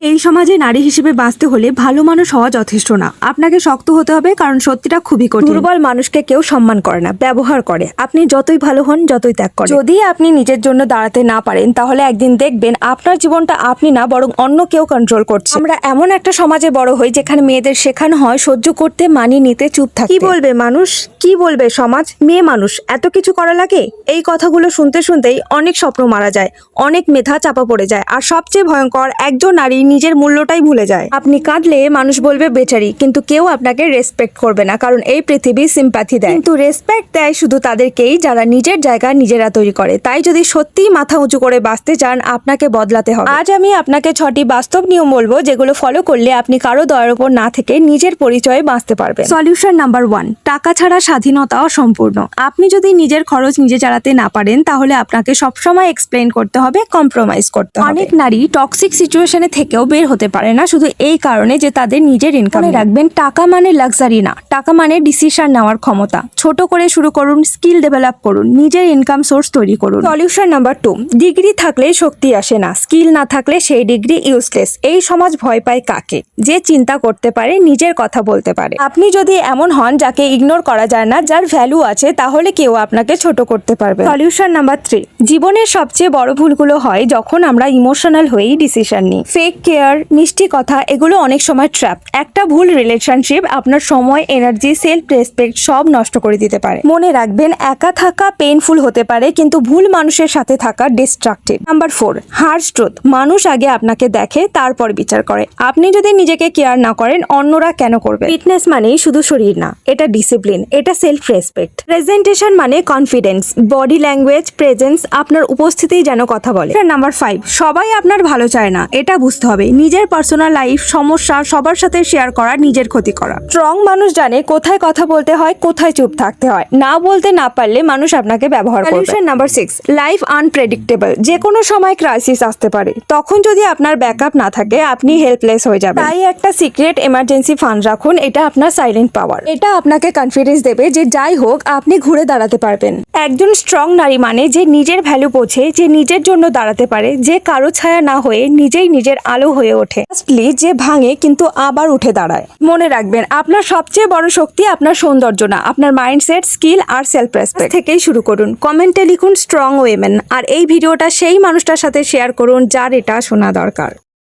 এই সমাজে নারী হিসেবে বাঁচতে হলে ভালো মানুষ হওয়া যথেষ্ট না, আপনাকে শক্ত হতে হবে, কারণ সত্যিটা খুবই কঠিন। দুর্বল মানুষকে কেউ সম্মান করে না, ব্যবহার করে। আপনি যতই ভালো হন, যতই ত্যাগ করেন, যদি আপনি নিজের জন্য দাঁড়াতে না পারেন, তাহলে একদিন দেখবেন আপনার জীবনটা আপনি না বরং অন্য কেউ কন্ট্রোল করছে। আমরা এমন একটা সমাজে বড় হই যেখানে মেয়েদের শেখানো হয় সহ্য করতে, মানিয়ে নিতে, চুপ থাকতে। কি বলবে মানুষ, কি বলবে সমাজ, মেয়ে মানুষ, এত কিছু করা লাগে? এই কথাগুলো শুনতে শুনতেই অনেক স্বপ্ন মারা যায়, অনেক মেধা চাপা পড়ে যায়, আর সবচেয়ে ভয়ঙ্কর, একজন নারী নিজের মূল্যটাই ভুলে যায়। আপনি কাঁদলে মানুষ বলবে বেচারি, কিন্তু কেউ আপনাকে রেসপেক্ট করবে না, কারণ এই পৃথিবী সিম্প্যাথি দেয়, কিন্তু রেসপেক্ট দেয় শুধু তাদেরকেই যারা নিজের জায়গা নিজেরা তৈরি করে। তাই যদি সত্যিই মাথা উঁচু করে বাঁচতে চান, আপনাকে বদলাতে হবে। আজ আমি আপনাকে 6টি বাস্তব নিয়ম বলবো, যেগুলো ফলো করলে আপনি কারো দয়ার উপর না থেকে নিজের পরিচয়ে বাঁচতে পারবেন। সলিউশন নাম্বার 1, টাকা ছাড়া স্বাধীনতা অসম্পূর্ণ। আপনি যদি নিজের খরচ নিজে চালাতে না পারেন, তাহলে আপনাকে সবসময় এক্সপ্লেইন করতে হবে, কম্প্রোমাইজ করতে হবে। অনেক নারী টক্সিক সিচুয়েশনে থেকেও বের হতে পারে না, শুধু এই কারণে যে তাদের নিজের ইনকাম। রাখবেন, টাকা মানে লাক্সারি না, টাকা মানে ডিসিশন নেওয়ার ক্ষমতা। ছোট করে শুরু করুন, স্কিল ডেভেলপ করুন, নিজের ইনকাম সোর্স তৈরি করুন। সলিউশন নাম্বার 2, ডিগ্রি থাকলে শক্তি আসে না, স্কিল না থাকলে সেই ডিগ্রি ইউজলেস। এই সমাজ ভয় পায় কাকে? যে চিন্তা করতে পারে, নিজের কথা বলতে পারে। আপনি যদি এমন হন যাকে ইগনোর করা যায় না, যার ভ্যালু আছে, তাহলে কেউ আপনাকে ছোট করতে পারবে। সলিউশন নাম্বার 3, জীবনের সবচেয়ে বড় ভুলগুলো হয় যখন আমরা ইমোশনাল হয়েই ডিসিশন নিই। ফেক কেয়ার, মিষ্টি কথা, এগুলো অনেক সময় ট্র্যাপ। একটা ভুল রিলেশনশিপ আপনার সময়, এনার্জি, সেলফ রেসপেক্ট সব নষ্ট করে দিতে পারে। মনে রাখবেন, একা থাকা পেইনফুল হতে পারে, কিন্তু ভুল মানুষের সাথে থাকা ডিস্ট্রাকটিভ। নাম্বার 4, হার্শ ট্রুথ, মানুষ আগে আপনাকে দেখে, তারপর বিচার করে। আপনি যদি নিজেকে কেয়ার না করেন, অন্যরা কেন করবে? ফিটনেস মানে শুধু শরীর না, এটা ডিসিপ্লিন, এটা সেলফ রেসপেক্ট। প্রেজেন্টেশন মানে কনফিডেন্স, বডি ল্যাঙ্গুয়েজ, প্রেজেন্স, আপনার উপস্থিতিই যেন কথা বলে। নাম্বার 5, সবাই আপনার ভালো চায় না, এটা বুঝতে হবে। নিজের পার্সোনাল লাইফ, সমস্যা সবার সাথে শেয়ার করা, নিজের ক্ষতি করা। স্ট্রং মানুষ জানে কোথায় কথা বলতে হয়, কোথায় চুপ থাকতে হয়। না বলতে না পারলে মানুষ আপনাকে ব্যবহার করবে। সলিউশন নাম্বার 6, লাইফ আনপ্রেডিক্টেবল, যে কোনো সময় ক্রাইসিস আসতে পারে। তখন যদি আপনার ব্যাকআপ না থাকে, আপনি হেল্পলেস হয়ে যাবেন। তাই একটা সিক্রেট এমার্জেন্সি ফান্ড রাখুন, এটা আপনার সাইলেন্ট পাওয়ার। এটা আপনাকে কনফিডেন্স দেবে যে যাই হোক আপনি ঘুরে দাঁড়াতে পারবেন। একজন স্ট্রং নারী মানে যে নিজের ভ্যালু বোঝে, যে নিজের জন্য দাঁড়াতে পারে, যে কারো ছায়া না হয়ে নিজেই নিজের আলো হয়ে ওঠে। যে ভাঙে কিন্তু আবার উঠে দাঁড়ায়। মনে রাখবেন, আপনার সবচেয়ে বড় শক্তি আপনার সৌন্দর্য না, আপনার মাইন্ডসেট, স্কিল আর সেলফ রেসপেক্ট থেকেই শুরু করুন। কমেন্টে লিখুন স্ট্রং উইমেন, আর এই ভিডিওটা সেই মানুষটার সাথে শেয়ার করুন যার এটা শোনা দরকার।